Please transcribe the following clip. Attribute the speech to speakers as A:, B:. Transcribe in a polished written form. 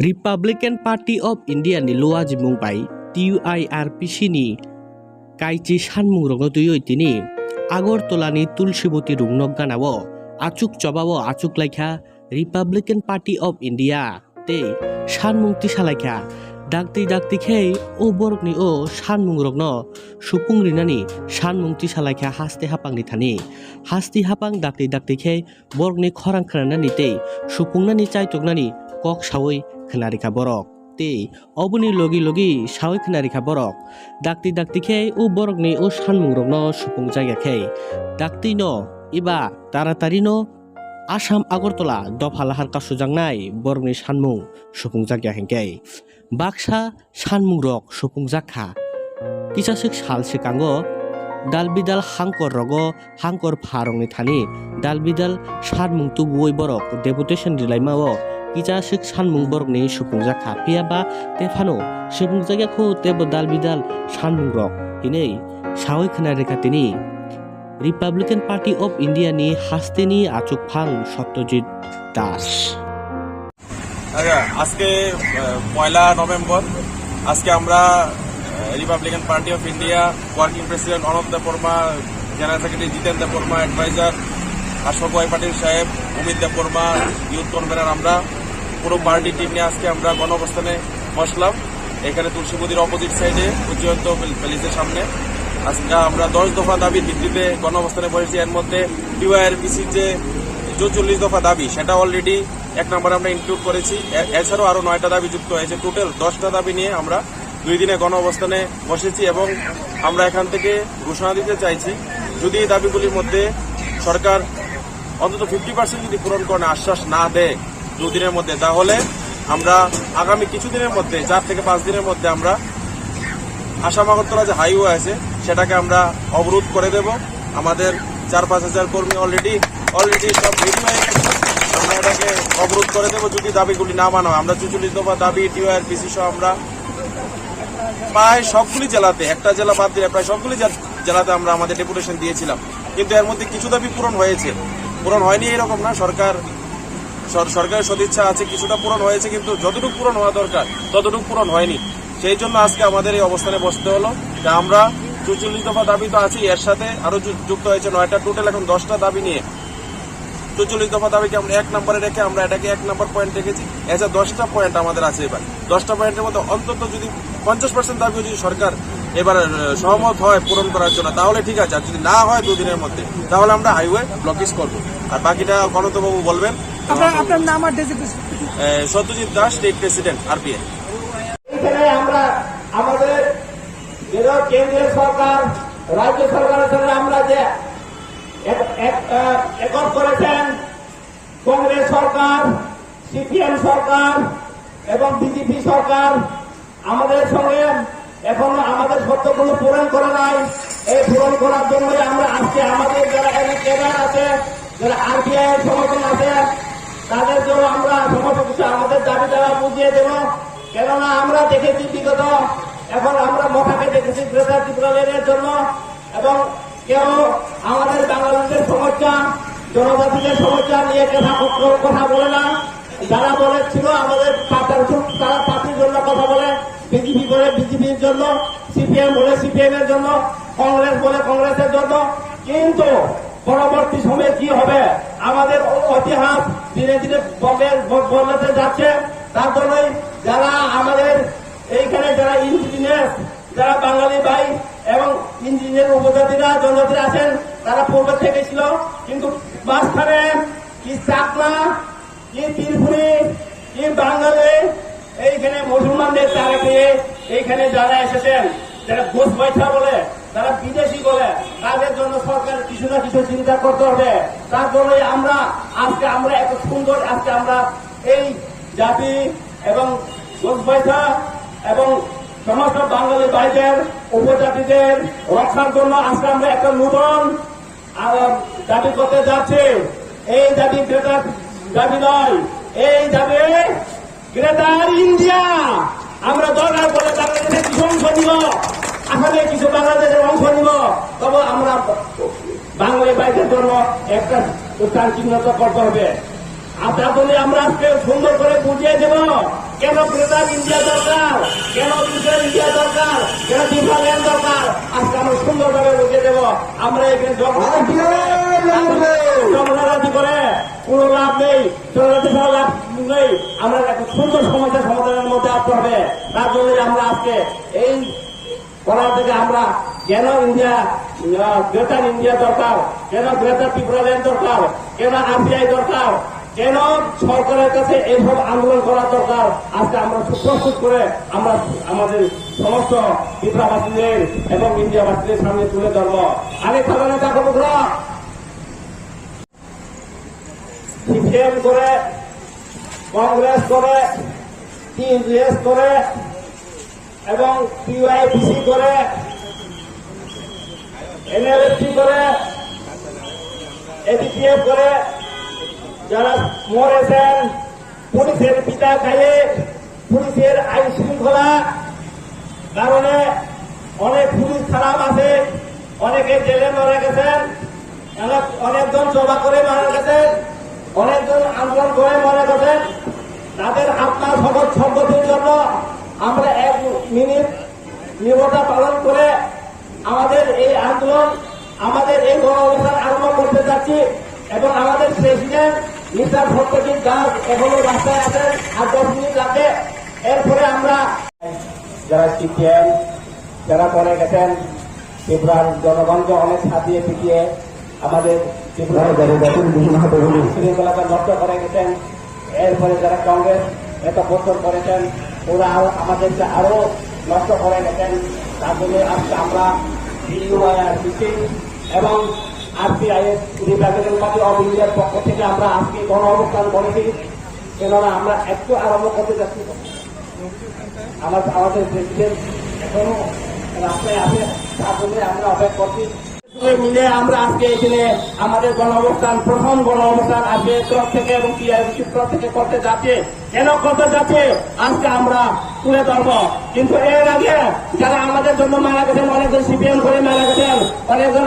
A: Republican Party of India ni luwa jimung pai TUIRPC ni kaichi sanmung rogno tuyoi tini Agartala ni Tulsiboti rungnok ganao achuk chobao achuk laikha Republican Party of India te sanmung tisalaikha dakti khei o borokni o sanmung rogno supung rinani sanmung tisalaikha haste hapangni thani hasti hapang dakti khei borokni khorang khanani te supungnani chaitoknani kok sawoi khnarikha borok te oboni logi sawoi khnarikha borok dakti khei o borokni o sanmung rogno supung jaiga khei dakti no iba taratari no Assam Agartala dophalahar kasujangnai borokni sanmung supungjakya hengkei baksa sanmung rok supungjakha kisasik sal sikango dalbidal hangkor rogo hangkor pharongni thani dalbidal sanmung tubuoi borok deputation rilaimao kisasik sanmung borokni supungjakha piaba tefano supungjakya khu tebo dalbidal sanmung rok hinei sawoi khwnarikha tini Republican Party of India ni hasteni achuk phang Satyajit Das
B: আজকে 1 November আজকে আমরা Republican Party of India working president Ananta Debbarma general secretary Jiten Debbarma adviser Ashfaq Y Patil সাহেব Amit Debbarma youth convener আমরা পুরো party team নিয়ে আজকে আমরা গণঅবস্থানে বসলাম এখানে তুলসীবতীর অপোজিট সাইডে উজ্জয়ন্ত প্যালেসের সামনে আজকে আমরা 10 দফা দাবির ভিত্তিতে গণঅবস্থানে বসেছি এর মধ্যে টিওআইআরপিসির যে 44 দফা দাবি সেটা অলরেডি এক নম্বরে আমরা ইনক্লুড করেছি এছাড়াও আরো 9টা দাবি যুক্ত হয়েছে টোটাল 10টা দাবি নিয়ে আমরা 2 দিনে গণঅবস্থানে বসেছি এবং আমরা এখান থেকে ঘোষণা দিতে চাইছি যদি এই দাবিগুলির মধ্যে সরকার অন্তত 50% যদি পূরণ করে আশ্বাস না দেয় 2 দিনের মধ্যে তাহলে আমরা আগামী কিছুদিনের মধ্যে 4 থেকে 5 দিনের মধ্যে আমরা আসাম আগরতলা যে হাইওয়ে আছে সেটাকে আমরা অবরোধ করে দেব আমাদের 4-5 হাজার কর্মী অলরেডি সব রেডি হয়ে গেছে আমরা এটাকে অবরোধ করে দেব যদি দাবিগুলি না মানা হয় আমরা 44 দফা দাবি টিওআইআরপিসি সহ আমরা প্রায় সবগুলি জেলাতে একটা জেলা বাদ দিয়ে প্রায় সবগুলি জেলাতে আমরা আমাদের ডেপুটেশন দিয়েছিলাম কিন্তু এর মধ্যে কিছু দাবি পূরণ হয়নি এরকম না সরকারের সদিচ্ছা আছে কিছুটা পূরণ হয়েছে কিন্তু যতটুকু পূরণ হওয়া দরকার ততটুকু পূরণ হয়নি সেই জন্য আজকে আমাদের এই অবস্থানে বসতে হলো যে আমরা 44 দফা দাবি তো আছে এর সাথে আরো যুক্ত হয়েছে 9টা টোটাল এখন 10টা দাবি নিয়ে 44 দফা দাবিকে আমরা 1 নম্বরে রেখে আমরা এটাকে 1 নম্বর পয়েন্ট রেখেছি এছাড়া 10টা পয়েন্ট আমাদের আছে এবার 10টা পয়েন্টের মধ্যে অন্তত যদি 50% দাবি যদি সরকার এবার সহমত হয় পূরণ করার জন্য তাহলে ঠিক আছে আর যদি না হয় 2 দিনের মধ্যে তাহলে আমরা হাইওয়ে ব্লকেজ করব আর বাকিটা গণতবাবু বলবেন
C: আপনার নাম আর designation
B: Satyajit Das state president RPA
C: এখানে আমরা আমাদের কেন্দ্রীয় সরকার রাজ্য সরকারের সঙ্গে আমরা যে একত করেছেন কংগ্রেস সরকার সিপিএম সরকার এবং বিজেপি সরকার আমাদের সঙ্গে এখনো আমাদের শর্তগুলো পূরণ করে নাই এই পূরণ করার জন্য আমরা আজকে আমাদের যারা ক্যাডার আছে যারা আরপিআই সমর্থন আছে তাদের জন্য আমরা সমস্ত কিছু আমাদের দাবি দেওয়া বুঝিয়ে দেব কেননা আমরা দেখেছি বিগত এখন আমরা মথাকে দেখেছি গ্রেটার ত্রিপুরার জন্য এবং কেউ আমাদের বাংলাদেশের সমস্যা জনজাতিদের সমস্যা নিয়ে কথা বলে না যারা বলেছিল আমাদের তারা পার্টির জন্য কথা বলে বিজেপি বলে বিজেপির জন্য সিপিএম বলে সিপিএম এর জন্য কংগ্রেস বলে কংগ্রেসের জন্য কিন্তু পরবর্তী সময়ে কি হবে আমাদের ইতিহাস ধীরে ধীরে বদলাতে যাচ্ছে তার জন্যই যারা আমাদের এইখানে যারা ইঞ্জিনিয়ার যারা বাঙালি ভাই এবং ইঞ্জিনিয়ার উপজাতিরা জনজাতিরা আছেন তারা পূর্বে থেকে ছিল কিন্তু মাঝখানে কি চাকমা কি ত্রিপুরি কি বাঙালি এইখানে মুসলমানদের তারা পেয়ে এইখানে যারা এসেছেন যারা ঘোষ বৈঠা বলে যারা বিদেশি বলে তাদের জন্য সরকার কিছু না কিছু চিন্তা করতে হবে তার জন্যই আজকে আমরা এত সুন্দর আজকে আমরা এই জাতি এবং ঘোষ বৈঠা এবং সমস্ত বাঙালি ভাইদের উপজাতিদের রক্ষার জন্য আজকে আমরা একটা নতুন দাবি করতে যাচ্ছি এই দাবি গ্রেটার দাবি নয় এই দাবি গ্রেটার ইন্ডিয়া আমরা দরকার করে বাংলাদেশের কিছু অংশ নিব আসলে কিছু বাংলাদেশের অংশ নিব তবে আমরা বাঙালি ভাইদের জন্য একটা স্থান চিহ্নিত করতে হবে আর তার জন্য আমরা আজকে সুন্দর করে বুঝিয়ে দেব কেন গ্রেটার ইন্ডিয়া দরকার, কেন ডিজিটাল ইন্ডিয়া দরকার, কেন ডিফারেন্ট দরকার, আজকে আমরা সুন্দরভাবে বুঝিয়ে দেব। আমরা এখানে জনরাজি করে কোনো লাভ নেই, জনরাজি ছাড়া লাভ নেই। আমরা একটা সুন্দর সমস্যা সমাধানের মধ্যে আসতে হবে। তার জন্য আমরা আজকে এই করা থেকে আমরা কেন ইন্ডিয়া গ্রেটার ইন্ডিয়া দরকার, কেন গ্রেটার ত্রিপুরাল্যান্ড দরকার, কেন আরবিআই দরকার, কেন সরকারের কাছে এইসব আন্দোলন করা দরকার, আজকে আমরা প্রস্তুত করে আমরা আমাদের সমস্ত ত্রিপুরাবাসীদের এবং ইন্ডিয়াবাসীদের সামনে তুলে ধরব। আরেক কারণে দেখো সিপিএম করে, কংগ্রেস করে, টিএমএস করে এবং পিওআইপিসি করে, এনএলএফটি করে, এডিপিএফ করে, যারা মরেছেন পুলিশের পিতা খাইয়ে, পুলিশের আইন শৃঙ্খলা কারণে অনেক পুলিশ খারাপ আছে, অনেকে জেলে মারা গেছেন, অনেকজন জবা করে মারা গেছেন, অনেকজন আন্দোলন করে মারা গেছেন। তাদের আত্মার সদ্গতির জন্য আমরা 1 মিনিট নীরবতা পালন করে আমাদের এই আন্দোলন, আমাদের এই গণ অবস্থান আরম্ভ করতে যাচ্ছি। এবং আমাদের প্রেসিডেন্ট মিস্টার সত্যজিৎ দাস এখনো রাস্তায় আছেন, আর 10 মিনিট লাগবে। এরপরে আমরা যারা সিপিএম যারা করে গেছেন, ত্রিপুরার জনগণকে অনেক ছাপিয়ে পিটিয়ে আমাদের শৃঙ্খলাটা নষ্ট করে গেছেন। এরপরে যারা কংগ্রেস এত বছর করেছেন, ওরা আমাদেরকে আরো নষ্ট করে গেছেন। তার জন্য আজকে আমরা ডিইউআইআরসিসি এবং আরপিআই রিপাবলিকান পার্টি অফ ইন্ডিয়ার পক্ষ থেকে আমরা আজকে গণ অবস্থান করেছি। কেননা আমরা একটু আরম্ভ করতে যাচ্ছি, আমাদের প্রেসিডেন্ট এখনো রাস্তায় আছে, তার জন্য আমরা অপেক্ষা করছি। মিলে আমরা আজকে এখানে আমাদের গণ অবস্থান, প্রথম গণ অবস্থান আজকে তরফ থেকে এবং টিআইবিসির তরফ থেকে করতে যাচ্ছে। কেন করতে যাচ্ছে আজকে আমরা তুলে ধরব। কিন্তু এর আগে যারা আমাদের জন্য মারা গেছেন, অনেকজন সিপিএম করে মারা গেছেন, অনেকজন